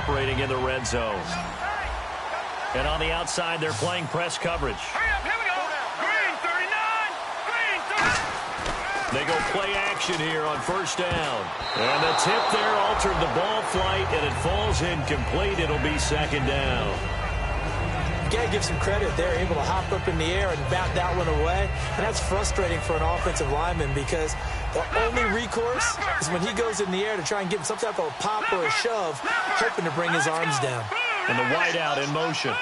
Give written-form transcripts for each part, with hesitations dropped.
operating in the red zone. And on the outside, they're playing press coverage. Hurry up, here we go. Green 39. Green 30. They go play action here on first down. And the tip there altered the ball flight, and it falls incomplete. It'll be second down. You got to give some credit. They're able to hop up in the air and bat that one away. And that's frustrating for an offensive lineman because the only recourse is when he goes in the air to try and give some type of a pop or a shove, hoping to bring his arms down. And the wideout in motion.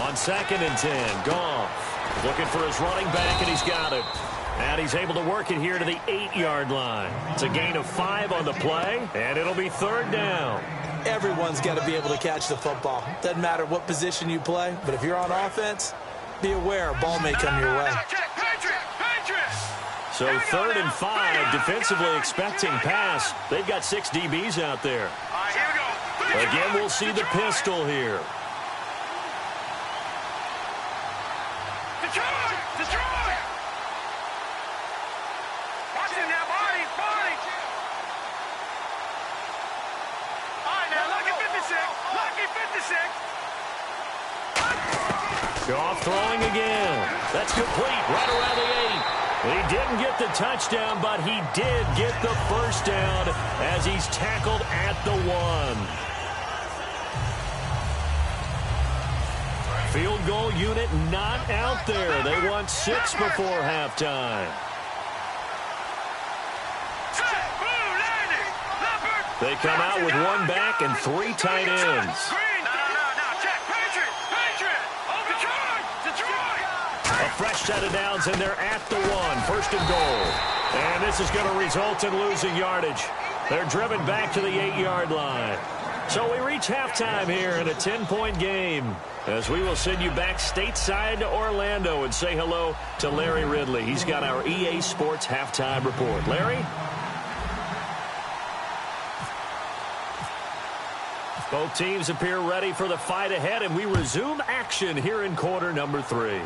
On 2nd and 10, Goff looking for his running back, and he's got it. And he's able to work it here to the 8-yard line. It's a gain of 5 on the play, and it'll be 3rd down. Everyone's got to be able to catch the football. Doesn't matter what position you play, but if you're on offense, be aware a ball may come your way. So 3rd and 5, defensively expecting pass. They've got 6 DBs out there. Again, we'll see the pistol here. Goff throwing again. That's complete right around the 8. He didn't get the touchdown, but he did get the first down as he's tackled at the 1. Field goal unit not out there. They want 6 before halftime. They come out with 1 back and 3 tight ends. A fresh set of downs, and they're at the 1. 1st and goal. And this is going to result in losing yardage. They're driven back to the 8-yard line. So we reach halftime here in a 10-point game, as we will send you back stateside to Orlando and say hello to Larry Ridley. He's got our EA Sports halftime report. Larry? Both teams appear ready for the fight ahead, and we resume action here in quarter number 3.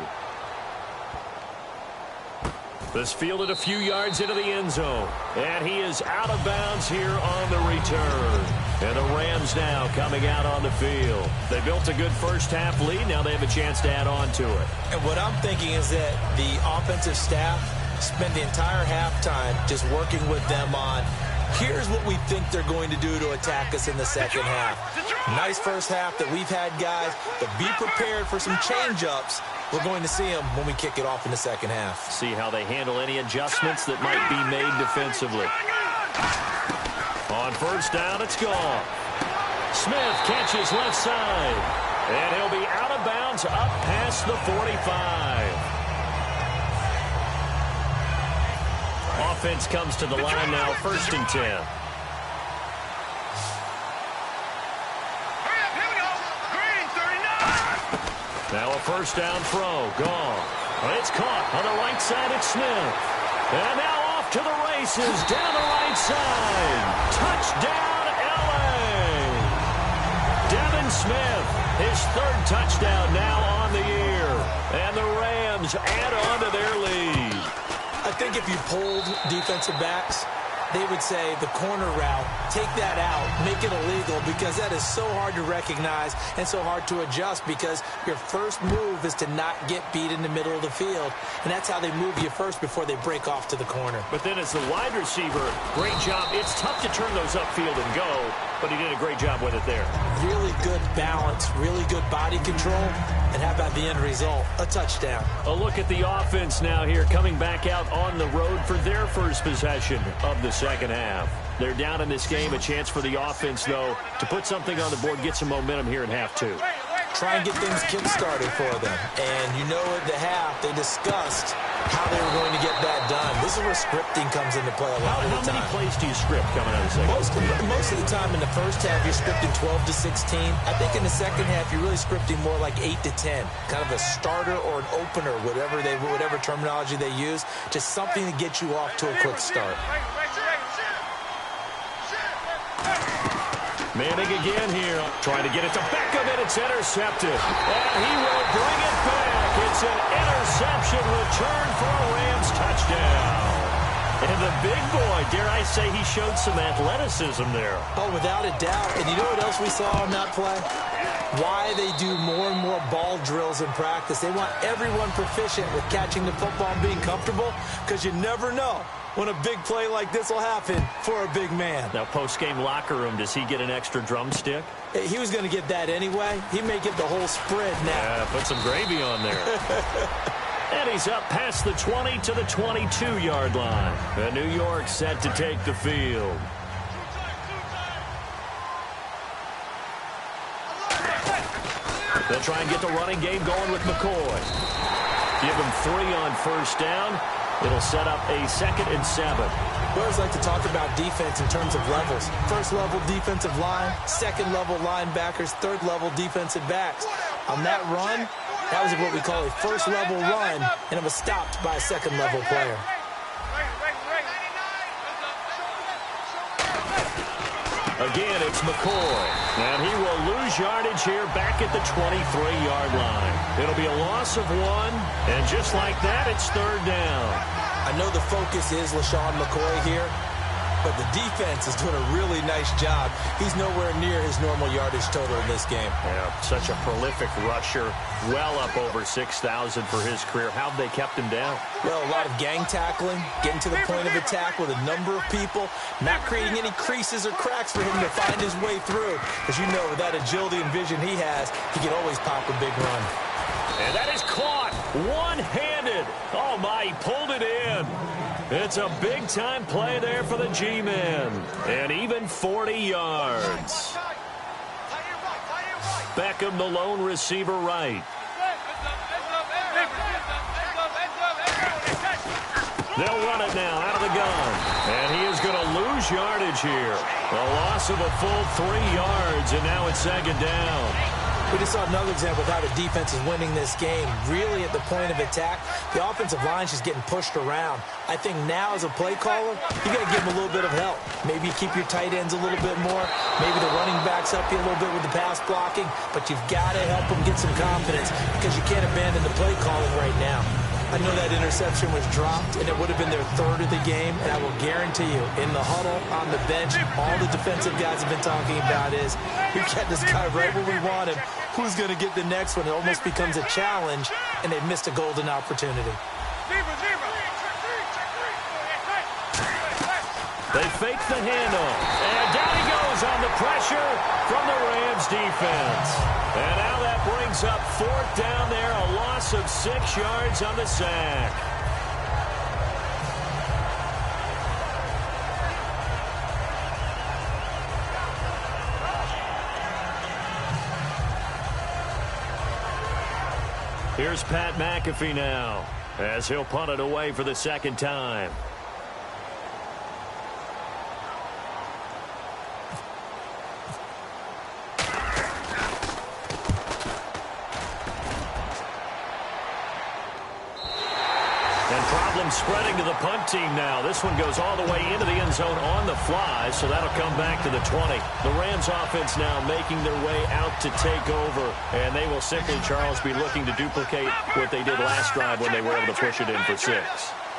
This fielded a few yards into the end zone, and he is out of bounds here on the return. And the Rams now coming out on the field. They built a good first-half lead. Now they have a chance to add on to it. And what I'm thinking is that the offensive staff spent the entire halftime just working with them on, here's what we think they're going to do to attack us in the second half. Nice first half that we've had, guys, but be prepared for some change-ups. We're going to see them when we kick it off in the second half. See how they handle any adjustments that might be made defensively. On first down, it's gone. Smith catches left side, and he'll be out of bounds up past the 45. Offense comes to the line now, 1st and 10. Now a first down throw, gone. It's caught on the right side, it's Smith. And now off to the races, down the right side. Touchdown, L.A. Devin Smith, his 3rd touchdown now on the year. And the Rams add on to their lead. I think if you polled defensive backs, they would say the corner route, take that out, make it illegal, because that is so hard to recognize and so hard to adjust, because your first move is to not get beat in the middle of the field, and that's how they move you first before they break off to the corner. But then as the wide receiver, great job. It's tough to turn those upfield and go, but he did a great job with it there. Really good balance, really good body control, and how about the end result? A touchdown. A look at the offense now here, coming back out on the road for their first possession of the second half. They're down in this game. A chance for the offense, though, to put something on the board, get some momentum here in half 2. Try and get things kick-started for them. And you know at the half, they discussed how they were going to get that done. This is where scripting comes into play a lot of the time. How many plays do you script coming out of the second? Most of the time in the first half, you're scripting 12 to 16. I think in the second half, you're really scripting more like 8 to 10. Kind of a starter or an opener, whatever terminology they use. Just something to get you off to a quick start. Manning again here, trying to get it to Beckham, and it's intercepted. And he will bring it back. It's an interception return for a Rams touchdown. And the big boy, dare I say, he showed some athleticism there. Oh, without a doubt. And you know what else we saw on that play? Why they do more and more ball drills in practice. They want everyone proficient with catching the football and being comfortable, because you never know when a big play like this will happen for a big man. Now, post-game locker room, does he get an extra drumstick? He was going to get that anyway. He may get the whole spread now. Yeah, put some gravy on there. And he's up past the 20 to the 22-yard line. And New York set to take the field. They'll try and get the running game going with McCoy. Give him 3 on first down. It'll set up a 2nd and 7. We always like to talk about defense in terms of levels. First level defensive line, second level linebackers, third level defensive backs. On that run, that was what we call a first level run, and it was stopped by a second level player. Again, it's McCoy. And he will lose yardage here back at the 23-yard line. It'll be a loss of 1. And just like that, it's 3rd down. I know the focus is LaShawn McCoy here, but the defense is doing a really nice job. He's nowhere near his normal yardage total in this game. Yeah, such a prolific rusher, well up over 6,000 for his career. How have they kept him down? Well, a lot of gang tackling, getting to the point of attack with a number of people, not creating any creases or cracks for him to find his way through. As you know, with that agility and vision he has, he can always pop a big run. And that is caught one-handed. Oh, my, he pulled it in. It's a big-time play there for the G-men. And even 40 yards. Beckham, the lone receiver, right. They'll run it now out of the gun. And he is going to lose yardage here. A loss of a full 3 yards, and now it's 2nd down. We just saw another example of how the defense is winning this game. Really at the point of attack, the offensive line is just getting pushed around. I think now as a play caller, you got to give them a little bit of help. Maybe keep your tight ends a little bit more. Maybe the running backs help you a little bit with the pass blocking. But you've got to help them get some confidence, because you can't abandon the play calling right now. I know that interception was dropped, and it would have been their 3rd of the game, and I will guarantee you, in the huddle, on the bench, all the defensive guys have been talking about is, we've got this guy right where we want him. Who's going to get the next one? It almost becomes a challenge, and they've missed a golden opportunity. They fake the handoff, and down he goes on the pressure from the Rams defense. And now that brings up 4th down there, a loss of 6 yards on the sack. Here's Pat McAfee now, as he'll punt it away for the 2nd time. Spreading to the punt team now. This one goes all the way into the end zone on the fly, so that'll come back to the 20. The Rams offense now making their way out to take over, and they will simply, Charles, be looking to duplicate what they did last drive when they were able to push it in for 6.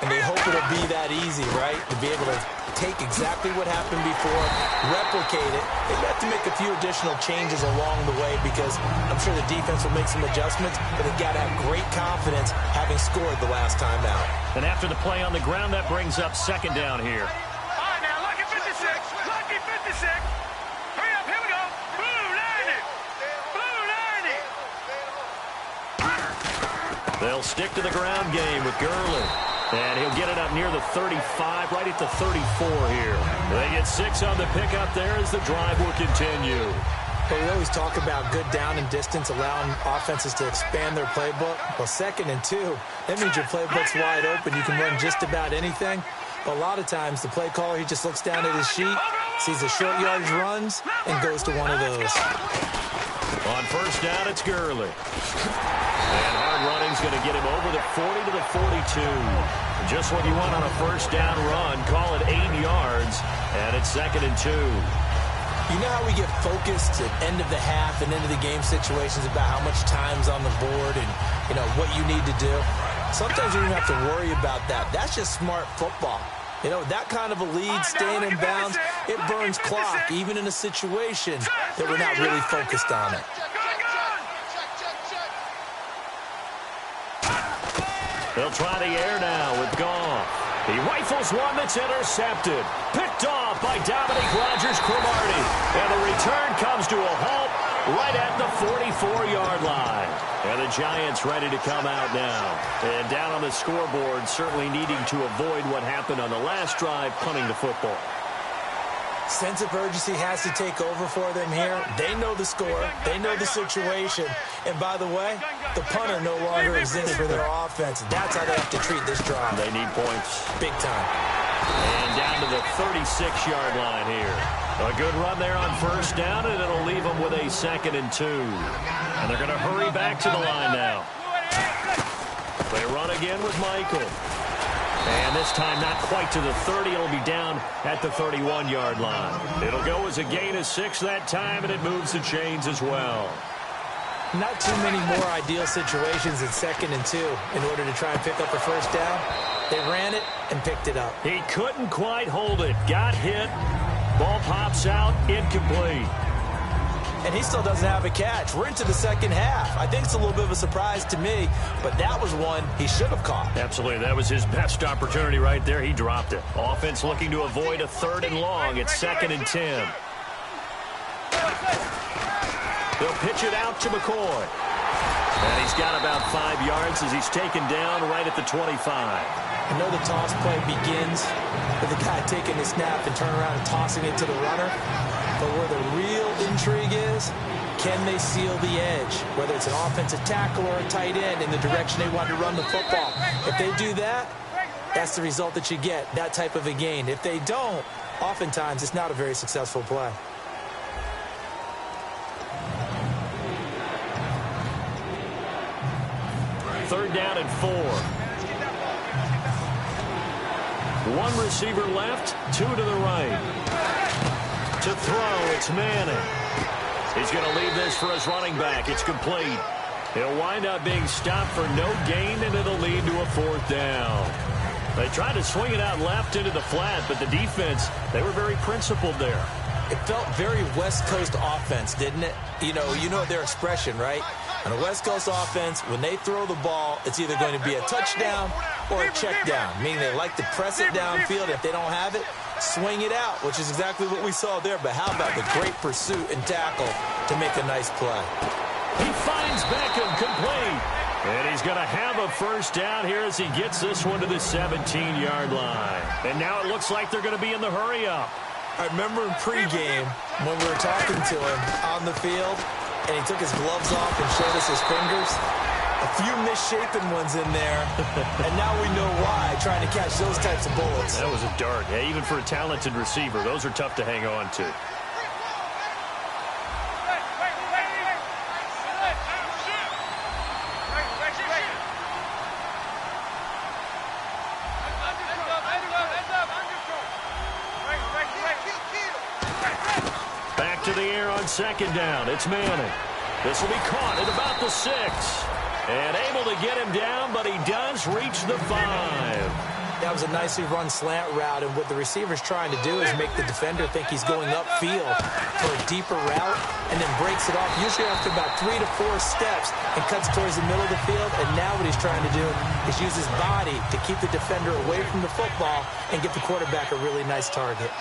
And they hope it'll be that easy, right? To be able to take exactly what happened before, replicate it. They have to make a few additional changes along the way, because I'm sure the defense will make some adjustments, but they've got to have great confidence having scored the last time out. And after the play on the ground, that brings up 2nd down here. All right, now, lucky 56. Lucky 56. Hurry up, here we go. Blue 90. Blue 90. They'll stick to the ground game with Gurley. And he'll get it up near the 35, right at the 34 here. They get 6 on the pickup there as the drive will continue. But we always talk about good down and distance, allowing offenses to expand their playbook. Well, 2nd and 2, that means your playbook's wide open. You can run just about anything. But a lot of times, the play caller, he just looks down at his sheet, sees the short yardage runs, and goes to one of those. On first down, it's Gurley. And hard running's going to get him over the 40 to the 42. Just what you want on a first down run. Call it 8 yards, and it's 2nd and 2. You know how we get focused at end of the half and into the game situations about how much time's on the board and, you know, what you need to do? Sometimes you don't have to worry about that. That's just smart football. You know, that kind of a lead, staying in bounds, it burns clock, even in a situation that we're not really focused on it. They'll try the air now with Goff. He rifles one that's intercepted. Picked off by Dominique Rodgers-Cromartie. And the return comes to a halt right at the 44-yard line. And the Giants ready to come out now. And down on the scoreboard, certainly needing to avoid what happened on the last drive, punting the football. Sense of urgency has to take over for them here. They know the score. They know the situation. And by the way, the punter no longer exists for their offense. That's how they have to treat this drive. They need points. Big time. And down to the 36-yard line here. A good run there on first down, and it'll leave them with a 2nd and 2. And they're going to hurry back to the line now. They run again with Michael. And this time not quite to the 30. It'll be down at the 31-yard line. It'll go as a gain of 6 that time, and it moves the chains as well. Not too many more ideal situations in 2nd and 2 in order to try and pick up a first down. They ran it and picked it up. He couldn't quite hold it. Got hit. Ball pops out. Incomplete. And he still doesn't have a catch. We're into the second half. I think it's a little bit of a surprise to me, but that was one he should have caught. Absolutely. That was his best opportunity right there. He dropped it. Offense looking to avoid a 3rd and long. It's 2nd and 10. They'll pitch it out to McCoy. And he's got about 5 yards as he's taken down right at the 25. I know the toss play begins with the guy taking the snap and turning around and tossing it to the runner. But where the real intrigue is, can they seal the edge? Whether it's an offensive tackle or a tight end in the direction they want to run the football. If they do that, that's the result that you get, that type of a gain. If they don't, oftentimes it's not a very successful play. Third down and 4. One receiver left, 2 to the right. To throw, it's Manning. He's going to leave this for his running back. It's complete. He'll wind up being stopped for no gain, and it'll lead to a 4th down. They tried to swing it out left into the flat, but the defense, they were very principled there. It felt very West Coast offense, didn't it? You know their expression, right? On a West Coast offense, when they throw the ball, it's either going to be a touchdown or a check down, meaning they like to press it downfield. If they don't have it, swing it out, which is exactly what we saw there. But how about the great pursuit and tackle to make a nice play? He finds Beckham complete. And he's going to have a first down here as he gets this one to the 17-yard line. And now it looks like they're going to be in the hurry-up. I remember in pregame when we were talking to him on the field, and he took his gloves off and showed us his fingers. A few misshapen ones in there, and now we know why, trying to catch those types of bullets. That was a dart. Yeah, even for a talented receiver, those are tough to hang on to. Back to the air on 2nd down. It's Manning. This will be caught at about the 6. And able to get him down, but he does reach the 5. That was a nicely run slant route, and what the receiver's trying to do is make the defender think he's going upfield for a deeper route, and then breaks it off, usually after about 3 to 4 steps, and cuts towards the middle of the field. And now what he's trying to do is use his body to keep the defender away from the football and get the quarterback a really nice target.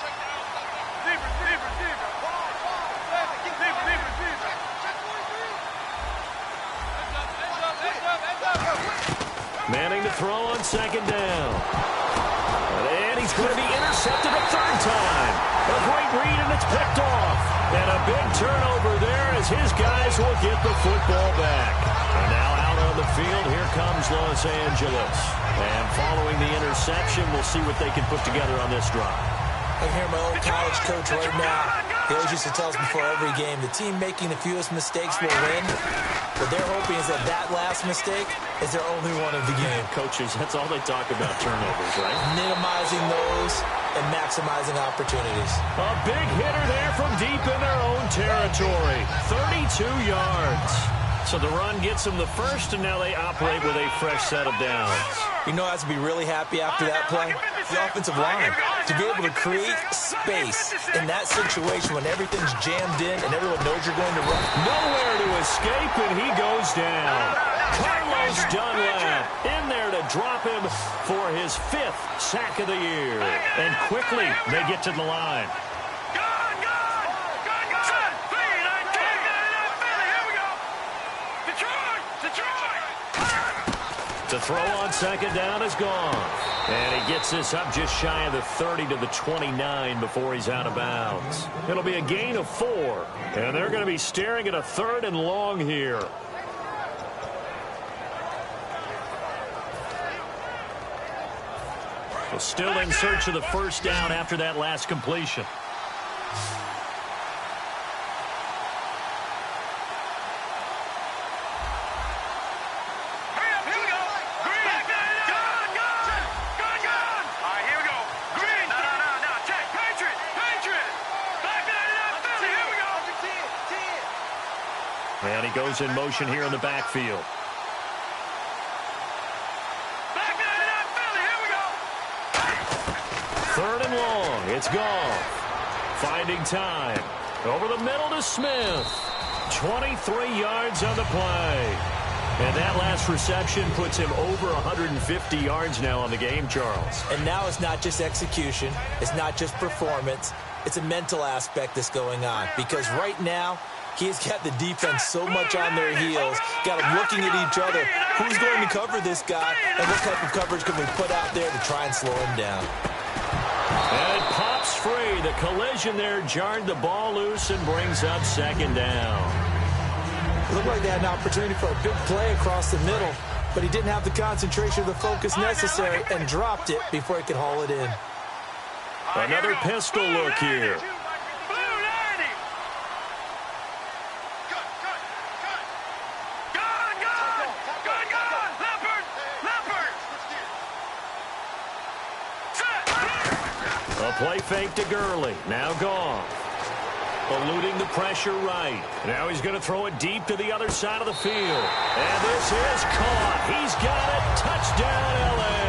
Manning to throw on 2nd down. And he's going to be intercepted a 3rd time. A great read, and it's picked off. And a big turnover there as his guys will get the football back. And now out on the field, here comes Los Angeles. And following the interception, we'll see what they can put together on this drive. I hear my old college coach right now. He always used to tell us before every game, the team making the fewest mistakes will win. What they're hoping is that last mistake is their only one of the game. Coaches, that's all they talk about, turnovers, right? Minimizing those and maximizing opportunities. A big hitter there from deep in their own territory. 32 yards. So the run gets them the first, and now they operate with a fresh set of downs. You know, I have to be really happy after that play. The offensive line, to be able to create space in that situation when everything's jammed in and everyone knows you're going to run. Nowhere to escape, and he goes down. Carlos Dunlap in there to drop him for his 5th sack of the year. And quickly, they get to the line. The throw on second down is gone. And he gets this up just shy of the 30 to the 29 before he's out of bounds. It'll be a gain of 4. And they're going to be staring at a 3rd and long here. Well, still in search of the first down after that last completion. And he goes in motion here in the backfield. Third and long. It's gone. Finding time. Over the middle to Smith. 23 yards on the play. And that last reception puts him over 150 yards now on the game, Charles. And now it's not just execution. It's not just performance. It's a mental aspect that's going on. Because right now, he's got the defense so much on their heels, got them looking at each other. Who's going to cover this guy, and what type of coverage can we put out there to try and slow him down? And it pops free. The collision there jarred the ball loose and brings up second down. It looked like they had an opportunity for a big play across the middle, but he didn't have the concentration or the focus necessary and dropped it before he could haul it in. Another pistol look here. A play fake to Gurley. Now gone. Eluding the pressure right. Now he's going to throw it deep to the other side of the field. And this is caught. He's got it. Touchdown, L.A.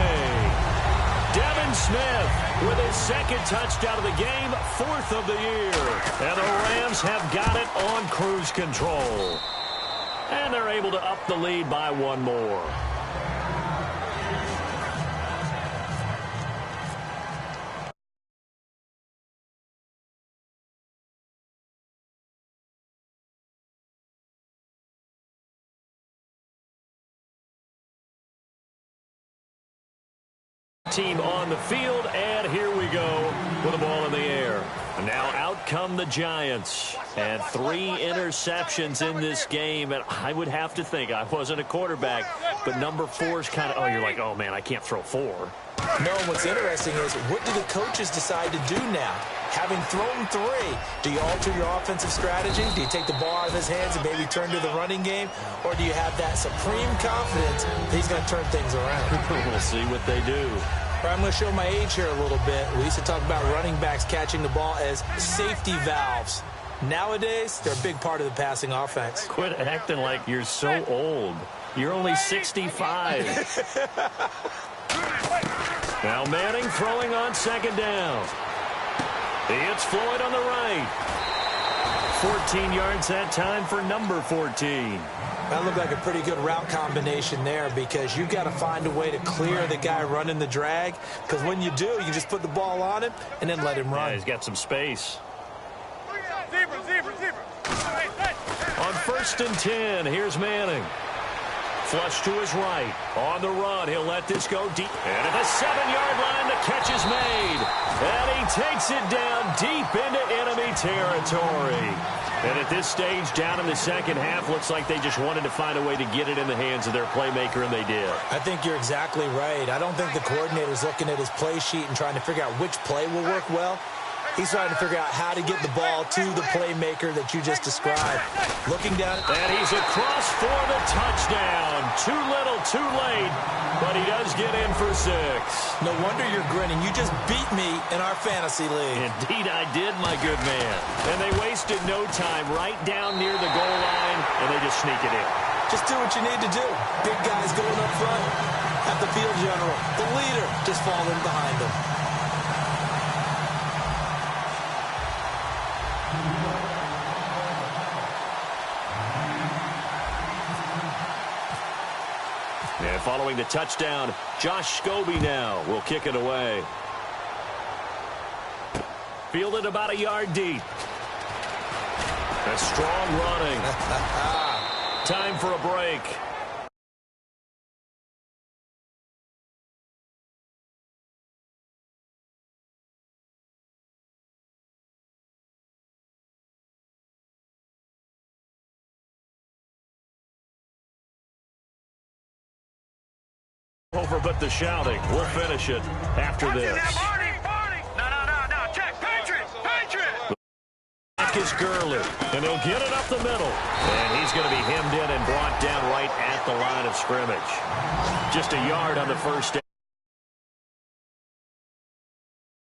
Devin Smith with his 2nd touchdown of the game, 4th of the year. And the Rams have got it on cruise control. And they're able to up the lead by 1 more. Team on the field, and here we go with the ball in the air. And now out come the Giants. And 3 interceptions in this game, and I would have to think, I wasn't a quarterback, but number 4 is kind of, oh, you're like, oh, man, I can't throw 4. No, what's interesting is, what do the coaches decide to do now? Having thrown 3, do you alter your offensive strategy? Do you take the ball out of his hands and maybe turn to the running game? Or do you have that supreme confidence that he's going to turn things around? We'll see what they do. I'm going to show my age here a little bit. We used to talk about running backs catching the ball as safety valves. Nowadays, they're a big part of the passing offense. Quit acting like you're so old. You're only 65. Now Manning throwing on second down. It's Floyd on the right. 14 yards that time for number 14. That looked like a pretty good route combination there, because you've got to find a way to clear the guy running the drag, because when you do, you just put the ball on him and then let him run. Yeah, he's got some space. On 1st and 10, here's Manning. Flush to his right. On the run, he'll let this go deep. And at the 7-yard line, the catch is made. And he takes it down deep into enemy territory. And at this stage, down in the second half, looks like they just wanted to find a way to get it in the hands of their playmaker, and they did. I think you're exactly right. I don't think the coordinator's looking at his play sheet and trying to figure out which play will work well. He's trying to figure out how to get the ball to the playmaker that you just described. Looking down. And he's across for the touchdown. Too little, too late, but he does get in for 6. No wonder you're grinning. You just beat me in our fantasy league. Indeed I did, my good man. And they wasted no time right down near the goal line, and they just sneak it in. Just do what you need to do. Big guys going up front. Have the field general, the leader, just fall in behind them. And following the touchdown, Josh Scobie now will kick it away. Fielded about a yard deep. A strong running. Time for a break. Over but the shouting. We'll finish it after this. No. Check. Patriot. Back is Gurley, and he'll get it up the middle. And he's going to be hemmed in and brought down right at the line of scrimmage. Just a yard on the first down.